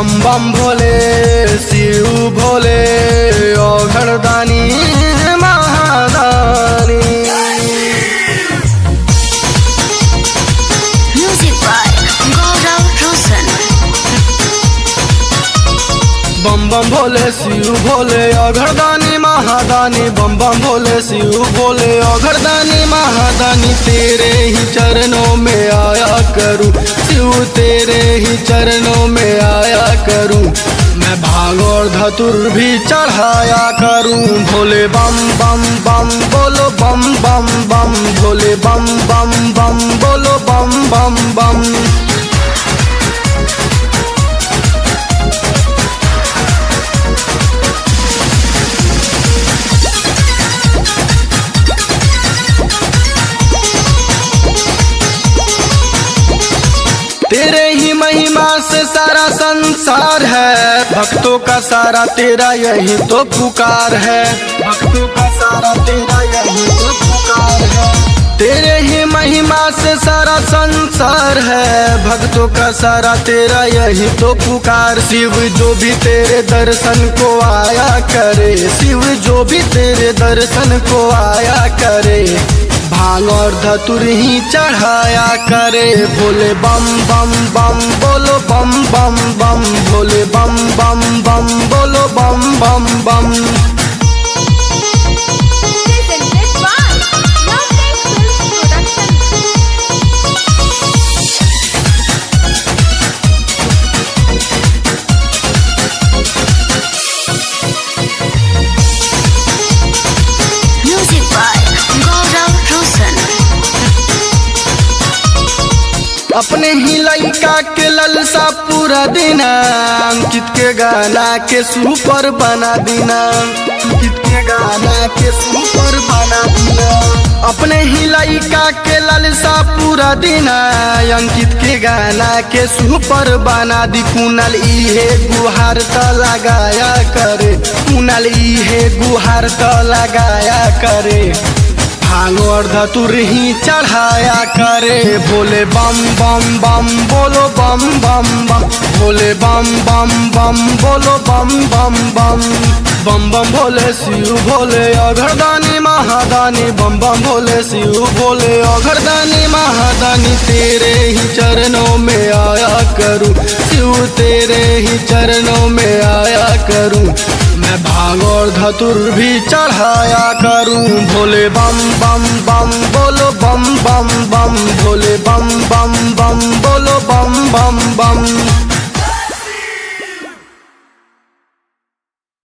Bomb bomb Bhole Shiv Bhole औघड़दानी Mahadani. Music by Gaurav Roshan। बम बम भोले शिव भोले औघड़दानी महादानी। बम बम भोले शिव भोले औघड़दानी महादानी। तेरे ही चरणों में आया करूं शिव, तेरे ही चरणों में आया करूं। मैं भांग और धतुर भी चढ़ाया करूं। भोले बम बम बम बोलो बम बम बम। भोले बम बम बम बोलो बम बम बम। तेरे ही महिमा से सारा संसार है, भक्तों का सारा तेरा यही तो पुकार है। भक्तों का सारा तेरा यही तो पुकार है। तेरे ही महिमा से सारा संसार है, भक्तों का सारा तेरा यही तो पुकार। शिव जो भी तेरे दर्शन को आया करे, शिव जो भी तेरे दर्शन को आया करे, भांग और धतुर ही चढ़ाया करे। भोले बम बम बम बोलो बम बम बम। भोले बम बम बम बोलो बम बम बम। Presented by Loveday Films Production। Music by Gaurav Roshan। अपने ही लइका के ललसा पूरा दिन अंकित के गाना के सुपर बना देना। अंकित के गाना के सुपर बना देना। अपने ही लइका के ललसा पूरा दिन अंकित के गाना के सुपर बना दी। कुनल इहे गुहार त लगाया करे, कुनल इहे गुहार त लगाया करे। भांग और धतुर ही चढ़ाया करे। भोले बम बम बम बोलो बम बम बम। भोले बम बम बम बोलो बम बम बम। बम बम भोले शिव भोले औघड़दानी महादानी। बम बम भोले शिव भोले औघड़दानी महादानी। तेरे ही चरणों में आया करूं शिव, तेरे ही चरणों में आया करूं। मैं भांग और धतुर भी चढ़ाया करूं। भोले बम बम बम बोलो बम बम बम। भोले बम बम बम बोलो बम बम बम।